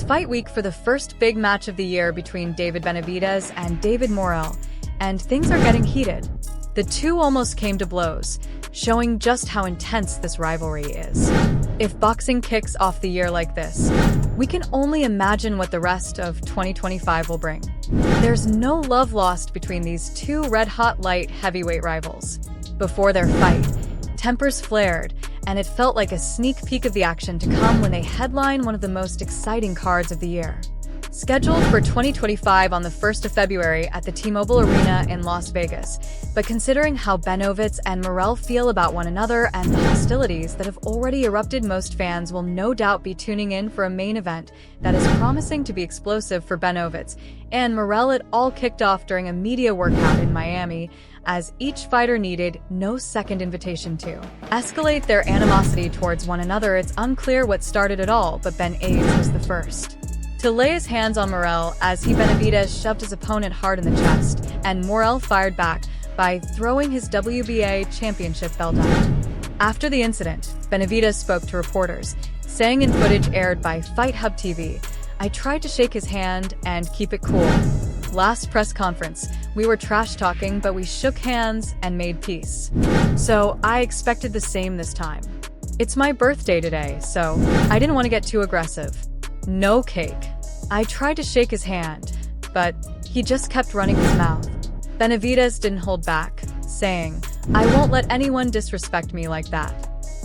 fight week for the first big match of the year between David Benavidez and David Morrell, and things are getting heated. The two almost came to blows, showing just how intense this rivalry is. If boxing kicks off the year like this, we can only imagine what the rest of 2025 will bring. There's no love lost between these two red-hot light heavyweight rivals. Before their fight, tempers flared, and it felt like a sneak peek of the action to come when they headline one of the most exciting cards of the year. Scheduled for 2025 on the 1st of February at the T-Mobile Arena in Las Vegas, but considering how Benavidez and Morrell feel about one another and the hostilities that have already erupted, most fans will no doubt be tuning in for a main event that is promising to be explosive for Benavidez and Morrell. It all kicked off during a media workout in Miami, as each fighter needed no second invitation to escalate their animosity towards one another. It's unclear what started it all, but Benavidez was the first to lay his hands on Morrell as Benavidez shoved his opponent hard in the chest, and Morrell fired back by throwing his WBA championship belt out. After the incident, Benavidez spoke to reporters, saying in footage aired by Fight Hub TV, "I tried to shake his hand and keep it cool. Last press conference, we were trash talking, but we shook hands and made peace. So I expected the same this time. It's my birthday today, so I didn't want to get too aggressive. No cake. I tried to shake his hand, but he just kept running his mouth." Benavidez didn't hold back, saying, "I won't let anyone disrespect me like that.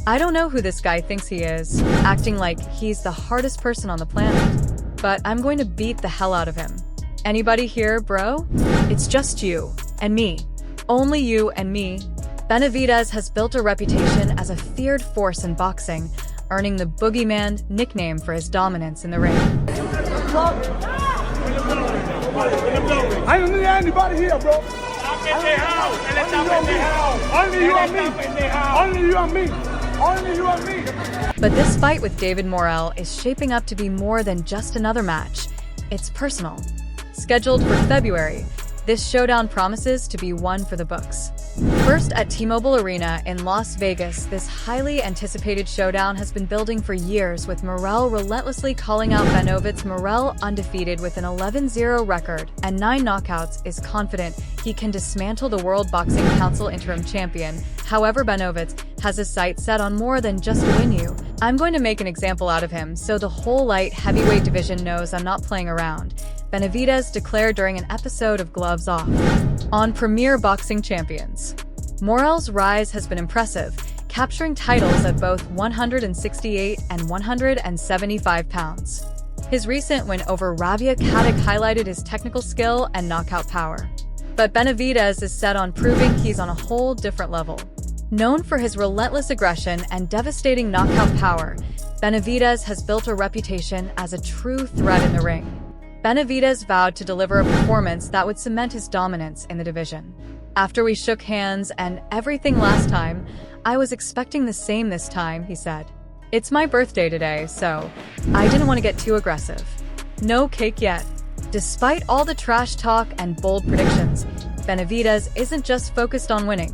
I don't know who this guy thinks he is, acting like he's the hardest person on the planet, but I'm going to beat the hell out of him. Anybody here, bro? It's just you and me. Only you and me." Benavidez has built a reputation as a feared force in boxing, earning the Boogeyman nickname for his dominance in the ring. I don't need anybody here, bro. Only you and me. Only you and me. Only you and me. But this fight with David Morrell is shaping up to be more than just another match. It's personal. Scheduled for February, this showdown promises to be one for the books. First at T-Mobile Arena in Las Vegas, this highly anticipated showdown has been building for years, with Morrell relentlessly calling out Benavidez. Morrell, undefeated with an 11-0 record and 9 knockouts, is confident he can dismantle the World Boxing Council interim champion. However, Benavidez has his sights set on more than just to win you. "I'm going to make an example out of him, so the whole light heavyweight division knows I'm not playing around," Benavidez declared during an episode of Gloves Off on Premier Boxing Champions. Morrell's rise has been impressive, capturing titles at both 168 and 175 pounds. His recent win over Ravia Kadek highlighted his technical skill and knockout power. But Benavidez is set on proving he's on a whole different level. Known for his relentless aggression and devastating knockout power, Benavidez has built a reputation as a true threat in the ring. Benavidez vowed to deliver a performance that would cement his dominance in the division. "After we shook hands and everything last time, I was expecting the same this time," he said. "It's my birthday today, so I didn't want to get too aggressive. No cake yet." Despite all the trash talk and bold predictions, Benavidez isn't just focused on winning.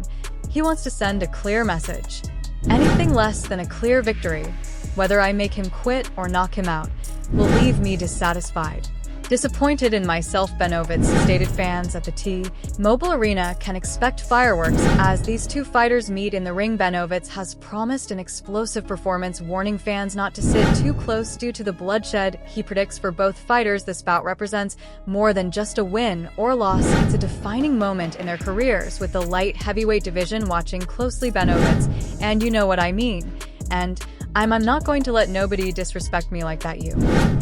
He wants to send a clear message. "Anything less than a clear victory, whether I make him quit or knock him out, will leave me dissatisfied. Disappointed in myself," Benavidez stated. Fans at the T-Mobile Arena can expect fireworks as these two fighters meet in the ring. Benavidez has promised an explosive performance, warning fans not to sit too close due to the bloodshed he predicts for both fighters. This bout represents more than just a win or loss. It's a defining moment in their careers, with the light heavyweight division watching closely. Benavidez, "And you know what I mean. And I'm not going to let nobody disrespect me like that, you.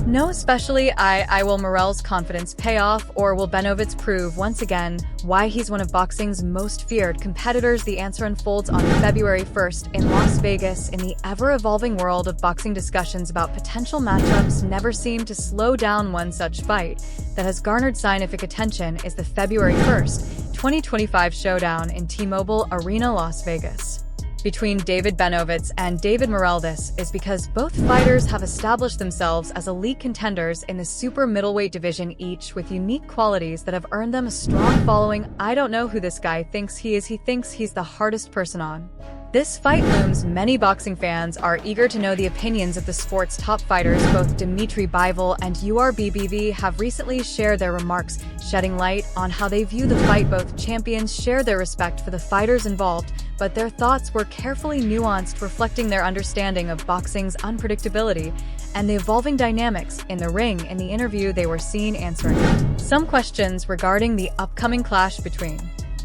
No, especially I will." Morrell's confidence pay off, or will Benavidez prove once again why he's one of boxing's most feared competitors? The answer unfolds on February 1st in Las Vegas. In the ever-evolving world of boxing, discussions about potential matchups never seem to slow down. One such fight that has garnered scientific attention is the February 1st, 2025 showdown in T-Mobile Arena, Las Vegas, between David Benavidez and David Morrell. This is because both fighters have established themselves as elite contenders in the super middleweight division, each with unique qualities that have earned them a strong following. "I don't know who this guy thinks he is. He thinks he's the hardest person on This fight looms. Many boxing fans are eager to know the opinions of the sport's top fighters. Both Dimitri Bivol and URBBV have recently shared their remarks, shedding light on how they view the fight. Both champions share their respect for the fighters involved, but their thoughts were carefully nuanced, reflecting their understanding of boxing's unpredictability and the evolving dynamics in the ring. In the interview, they were seen answering some questions regarding the upcoming clash between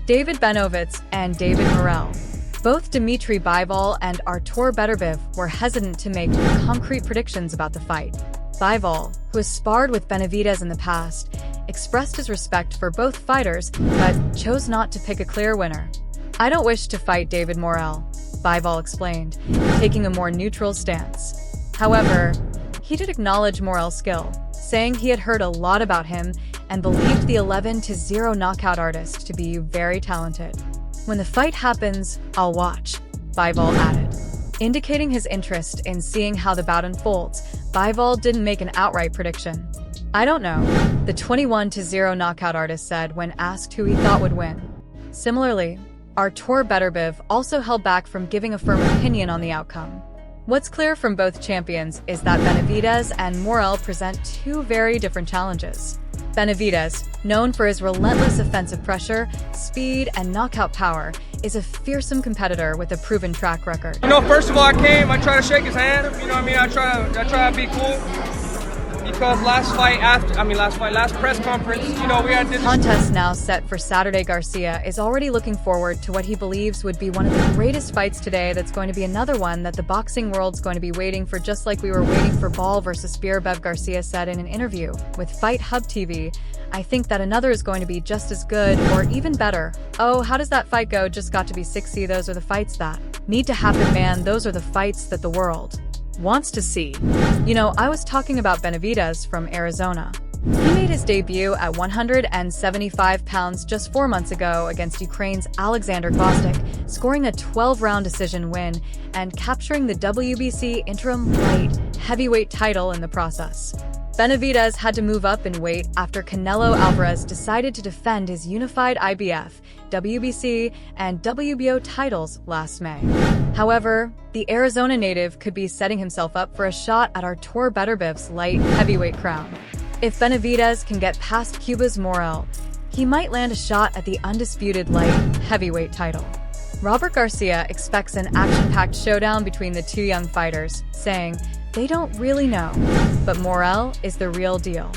David Benavidez and David Morrell. Both Dimitri Bivol and Artur Beterbiev were hesitant to make concrete predictions about the fight. Bivol, who has sparred with Benavidez in the past, expressed his respect for both fighters but chose not to pick a clear winner. "I don't wish to fight David Morrell," Bivol explained, taking a more neutral stance. However, he did acknowledge Morrell's skill, saying he had heard a lot about him and believed the 11-0 knockout artist to be very talented. "When the fight happens, I'll watch," Bivol added, indicating his interest in seeing how the bout unfolds. Bivol didn't make an outright prediction. "I don't know," the 21-0 knockout artist said when asked who he thought would win. Similarly, Artur Beterbiev also held back from giving a firm opinion on the outcome. What's clear from both champions is that Benavidez and Morrell present two very different challenges. Benavidez, known for his relentless offensive pressure, speed, and knockout power, is a fearsome competitor with a proven track record. First of all, I tried to shake his hand. I try to be cool. Because last press conference, we had this contest now set for Saturday. Garcia is already looking forward to what he believes would be one of the greatest fights today. That's going to be another one that the boxing world's going to be waiting for, just like we were waiting for Ball versus Benavidez. Garcia said in an interview with Fight Hub TV, "I think that another is going to be just as good or even better." Oh, how does that fight go? Just got to be 60. Those are the fights that need to happen, man. Those are the fights that the world wants to see. I was talking about Benavidez from Arizona. He made his debut at 175 pounds just 4 months ago against Ukraine's Alexander Gvozdyk, scoring a 12-round decision win and capturing the WBC interim light heavyweight title in the process. Benavidez had to move up in weight after Canelo Alvarez decided to defend his unified IBF, WBC, and WBO titles last May. However, the Arizona native could be setting himself up for a shot at Artur Beterbiev's light heavyweight crown. If Benavidez can get past Cuba's Morrell, he might land a shot at the undisputed light heavyweight title. Robert Garcia expects an action-packed showdown between the two young fighters, saying, "They don't really know, but Morrell is the real deal.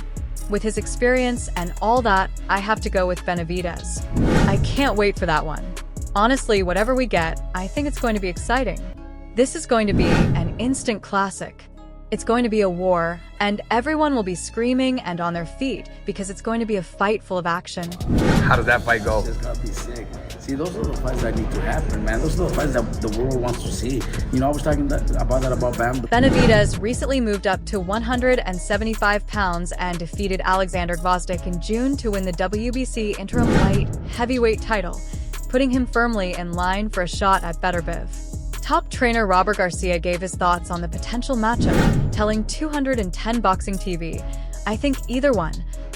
With his experience and all that, I have to go with Benavidez. I can't wait for that one. Honestly, whatever we get, I think it's going to be exciting. This is going to be an instant classic. It's going to be a war, and everyone will be screaming and on their feet because it's going to be a fight full of action." How does that fight go? It's gonna be sick. See, those are the fights that need to happen, man. Those are the fights that the world wants to see. I was talking about Bam. Benavidez recently moved up to 175 pounds and defeated Alexander Gvozdyk in June to win the WBC interim light heavyweight title, putting him firmly in line for a shot at Beterbiev. Top trainer Robert Garcia gave his thoughts on the potential matchup, telling 210 Boxing TV, "I think either one.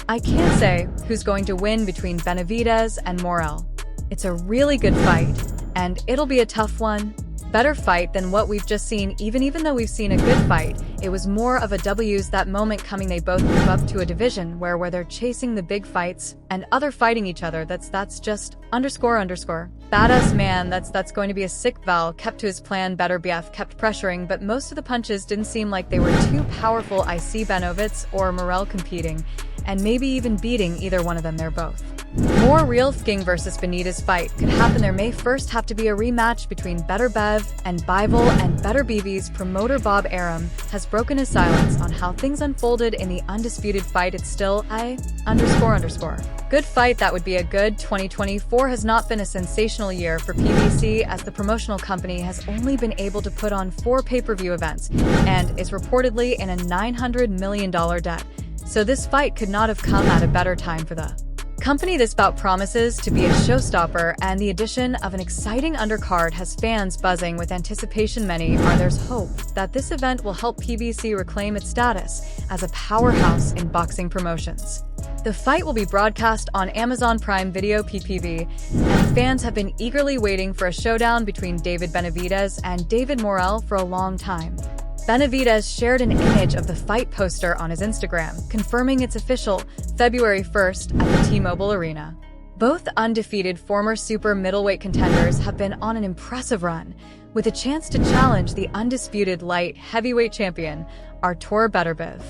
I can't say who's going to win between Benavidez and Morrell. It's a really good fight, and it'll be a tough one. Better fight than what we've just seen. Even though we've seen a good fight, it was more of a W's that moment coming. They both move up to a division where they're chasing the big fights and other fighting each other. That's just __. Badass man, that's going to be a sick Val kept to his plan. Beterbiev kept pressuring, but most of the punches didn't seem like they were too powerful. I see Benavidez or Morrell competing, and maybe even beating either one of them. They're both more real. King versus Benitez fight could happen. There may first have to be a rematch between Beterbiev and Bivol, and BeterBV's promoter Bob Arum has broken his silence on how things unfolded in the undisputed fight. It's still __. Good fight. That would be a good. 2024 has not been a sensational year for PBC, as the promotional company has only been able to put on 4 pay-per-view events and is reportedly in a $900 million debt. So this fight could not have come at a better time for the company. This bout promises to be a showstopper, and the addition of an exciting undercard has fans buzzing with anticipation. There's hope that this event will help PBC reclaim its status as a powerhouse in boxing promotions. The fight will be broadcast on Amazon Prime Video PPV, and fans have been eagerly waiting for a showdown between David Benavidez and David Morrell for a long time. Benavidez shared an image of the fight poster on his Instagram, confirming it's official February 1st at the T-Mobile Arena. Both undefeated former super middleweight contenders have been on an impressive run, with a chance to challenge the undisputed light heavyweight champion, Artur Beterbiev.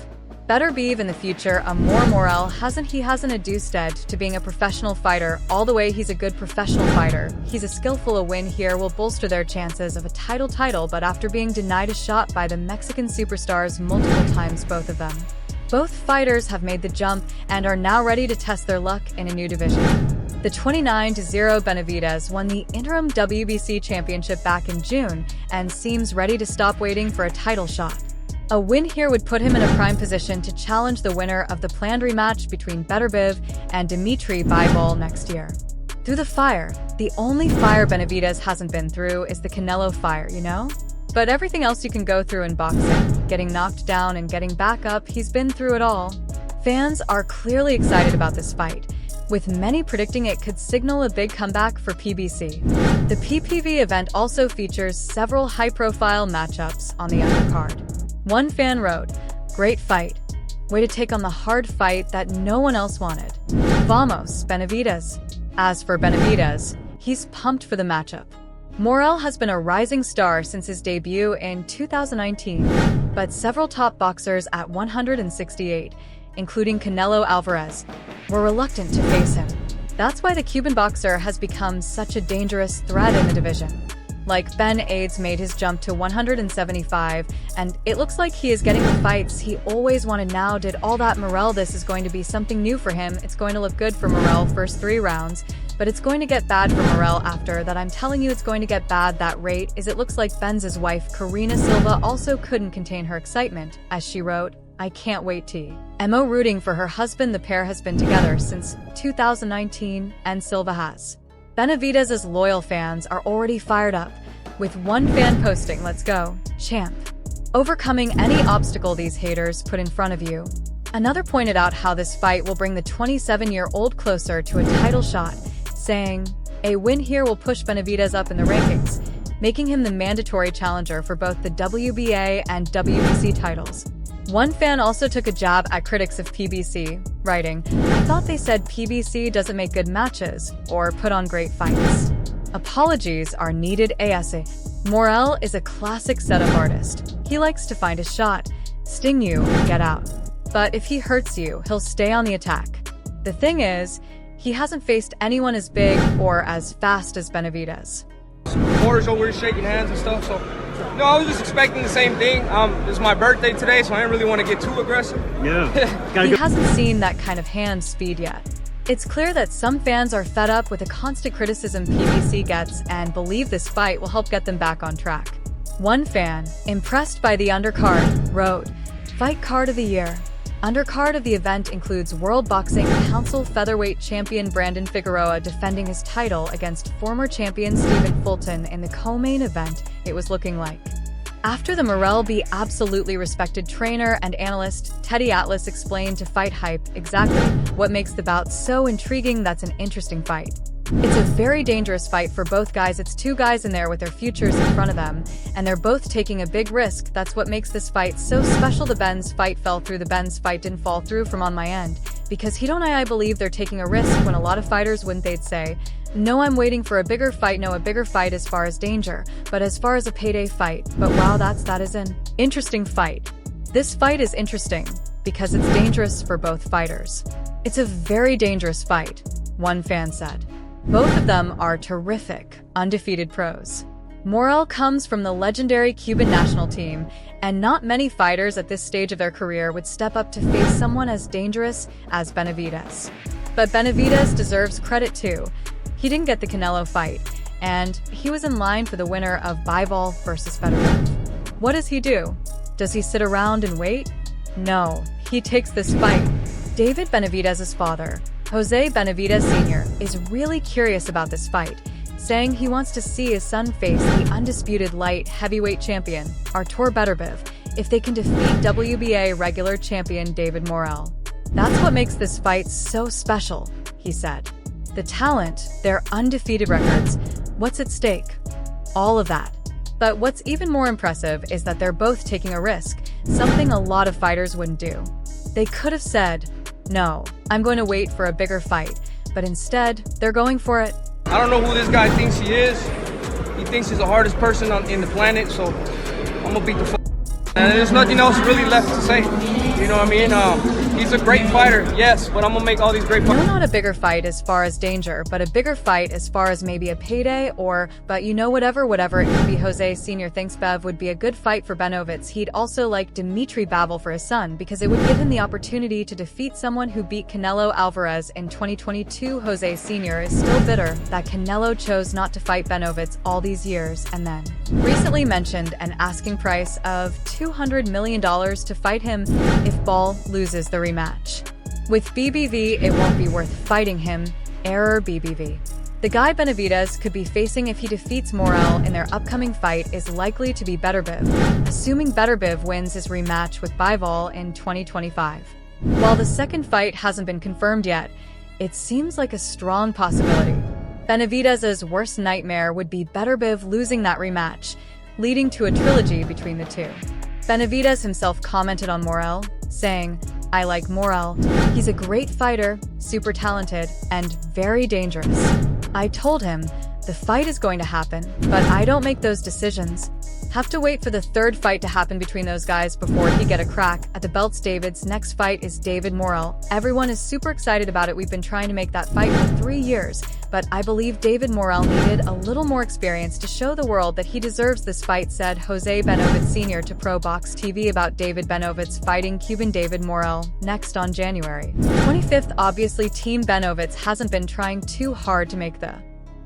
Beterbiev in the future, Morrell hasn't a due stead to being a professional fighter all the way. He's a good professional fighter. He's a skillful. A win here will bolster their chances of a title, but after being denied a shot by the Mexican superstars multiple times, both of them. Both fighters have made the jump and are now ready to test their luck in a new division. The 29-0 Benavidez won the interim WBC championship back in June and seems ready to stop waiting for a title shot. A win here would put him in a prime position to challenge the winner of the planned rematch between Beterbiev and Dimitri Bivol next year. Through the fire, the only fire Benavidez hasn't been through is the Canelo fire, you know? But everything else you can go through in boxing, getting knocked down and getting back up, he's been through it all. Fans are clearly excited about this fight, with many predicting it could signal a big comeback for PBC. The PPV event also features several high-profile matchups on the undercard. One fan wrote, "Great fight. Way to take on the hard fight that no one else wanted. Vamos, Benavidez." As for Benavidez, he's pumped for the matchup. Morrell has been a rising star since his debut in 2019, but several top boxers at 168, including Canelo Alvarez, were reluctant to face him. That's why the Cuban boxer has become such a dangerous threat in the division. Like Benavidez made his jump to 175, and it looks like he is getting the fights he always wanted now. Did all that Morrell. This is going to be something new for him. It's going to look good for Morrell first 3 rounds, but it's going to get bad for Morrell after that. I'm telling you, it's going to get bad. That rate is, it looks like Benz's wife, Karina Silva, also couldn't contain her excitement, as she wrote, "I can't wait to rooting for her husband. The pair has been together since 2019, and Silva has." Benavidez's loyal fans are already fired up, with one fan posting, "Let's go, champ. Overcoming any obstacle these haters put in front of you." Another pointed out how this fight will bring the 27-year-old closer to a title shot, saying, "A win here will push Benavidez up in the rankings, making him the mandatory challenger for both the WBA and WBC titles." One fan also took a jab at critics of PBC, writing, "I thought they said PBC doesn't make good matches or put on great fights. Apologies are needed ASA." Morrell is a classic setup artist. He likes to find a shot, sting you, and get out. But if he hurts you, he'll stay on the attack. The thing is, he hasn't faced anyone as big or as fast as Benavidez. Supporters over here shaking hands and stuff, so no, I was just expecting the same thing. It's my birthday today, so I didn't really want to get too aggressive. Yeah. He hasn't seen that kind of hand speed yet. It's clear that some fans are fed up with the constant criticism PBC gets and believe this fight will help get them back on track. One fan, impressed by the undercard, wrote, "Fight card of the year." Undercard of the event includes World Boxing Council featherweight champion Brandon Figueroa defending his title against former champion Stephen Fulton. In the co-main event, it was looking like, after the Morrell be absolutely respected trainer and analyst Teddy Atlas explained to Fight Hype exactly what makes the bout so intriguing. That's an interesting fight. It's a very dangerous fight for both guys. It's 2 guys in there with their futures in front of them, and they're both taking a big risk. That's what makes this fight so special. The Benz fight fell through. The Benz fight didn't fall through from on my end, because I believe they're taking a risk when a lot of fighters wouldn't. They'd say, "No, I'm waiting for a bigger fight." No, a bigger fight as far as danger, but as far as a payday fight. But wow, that is an interesting fight. This fight is interesting because it's dangerous for both fighters. It's a very dangerous fight, one fan said. Both of them are terrific, undefeated pros. Morrell comes from the legendary Cuban national team, and not many fighters at this stage of their career would step up to face someone as dangerous as Benavidez. But Benavidez deserves credit too. He didn't get the Canelo fight, and he was in line for the winner of Bivol versus Beterbiev. What does he do? Does he sit around and wait? No, he takes this fight. David Benavidez's father, Jose Benavidez Sr., is really curious about this fight, saying he wants to see his son face the undisputed light heavyweight champion, Artur Beterbiev, if they can defeat WBA regular champion David Morrell. That's what makes this fight so special, he said. The talent, their undefeated records, what's at stake? All of that. But what's even more impressive is that they're both taking a risk, something a lot of fighters wouldn't do. They could have said, no, I'm going to wait for a bigger fight, but instead, they're going for it. I don't know who this guy thinks he is. He thinks he's the hardest person in the planet, so I'm gonna beat the and there's nothing else really left to say. You know what I mean? He's a great fighter, yes, but I'm gonna make all these great fights. No, not a bigger fight as far as danger, but a bigger fight as far as maybe a payday or, but you know, whatever it could be. Jose Sr. thinks Bev would be a good fight for Benavidez. He'd also like Dimitri Bivol for his son because it would give him the opportunity to defeat someone who beat Canelo Alvarez in 2022. Jose Sr. is still bitter that Canelo chose not to fight Benavidez all these years and then recently mentioned an asking price of $200 million to fight him if Ball loses the rematch. With BBV, it won't be worth fighting him. Error BBV. The guy Benavidez could be facing if he defeats Morrell in their upcoming fight is likely to be Beterbiev, assuming Beterbiev wins his rematch with Bivol in 2025. While the second fight hasn't been confirmed yet, it seems like a strong possibility. Benavidez's worst nightmare would be Beterbiev losing that rematch, leading to a trilogy between the two. Benavidez himself commented on Morrell, saying, I like Morrell. He's a great fighter, super talented, and very dangerous. I told him, the fight is going to happen, but I don't make those decisions. Have to wait for the third fight to happen between those guys before he get a crack at the belts. David's next fight is David Morrell. Everyone is super excited about it. We've been trying to make that fight for 3 years, but I believe David Morrell needed a little more experience to show the world that he deserves this fight, said Jose Benavidez Sr. to Pro Box TV about David Benavidez fighting Cuban David Morrell next on January 25th. Obviously, Team Benavidez hasn't been trying too hard to make the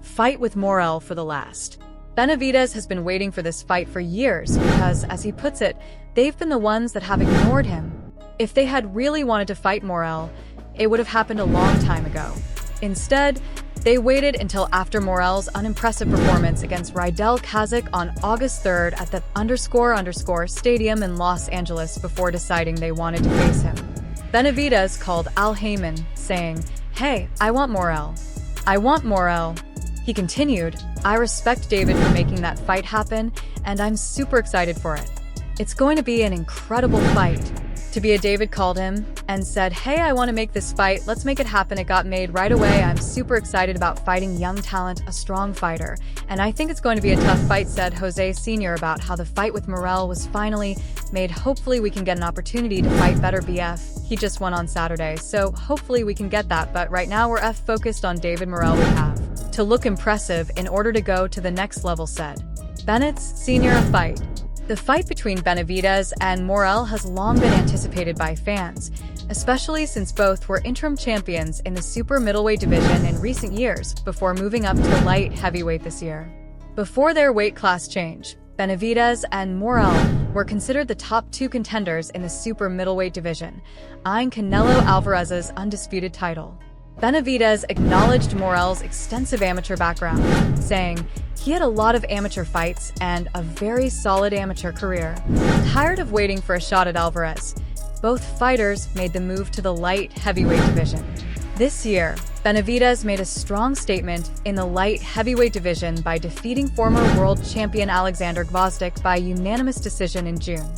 fight with Morrell for the last. Benavidez has been waiting for this fight for years because, as he puts it, they've been the ones that have ignored him. If they had really wanted to fight Morrell, it would have happened a long time ago. Instead, they waited until after Morrell's unimpressive performance against Rydell Kazakh on August 3rd at the stadium in Los Angeles before deciding they wanted to face him. Benavidez called Al Heyman, saying, Hey, I want Morrell. I want Morrell. He continued, I respect David for making that fight happen, and I'm super excited for it. It's going to be an incredible fight. David called him and said, Hey, I want to make this fight. Let's make it happen. It got made right away. I'm super excited about fighting young talent, a strong fighter. And I think it's going to be a tough fight, said Jose Sr. about how the fight with Morrell was finally made. Hopefully we can get an opportunity to fight Beterbiev. He just won on Saturday, so hopefully we can get that. But right now we're focused on David Morrell. We have to look impressive in order to go to the next level, said Bennett Sr. fight. The fight between Benavidez and Morrell has long been anticipated by fans, especially since both were interim champions in the super middleweight division in recent years before moving up to light heavyweight this year. Before their weight class change, Benavidez and Morrell were considered the top two contenders in the super middleweight division, eyeing Canelo Alvarez's undisputed title. Benavidez acknowledged Morrell's extensive amateur background, saying, he had a lot of amateur fights and a very solid amateur career. Tired of waiting for a shot at Alvarez, both fighters made the move to the light heavyweight division. This year, Benavidez made a strong statement in the light heavyweight division by defeating former world champion Alexander Gvozdyk by unanimous decision in June.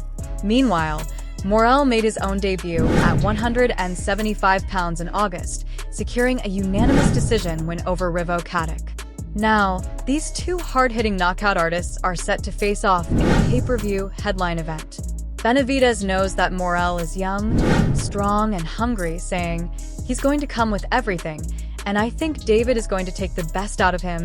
Meanwhile, Morrell made his own debut at 175 pounds in August, securing a unanimous decision win over Rivo Katic. Now, these two hard-hitting knockout artists are set to face off in a pay-per-view headline event. Benavidez knows that Morrell is young, strong, and hungry, saying, he's going to come with everything, and I think David is going to take the best out of him.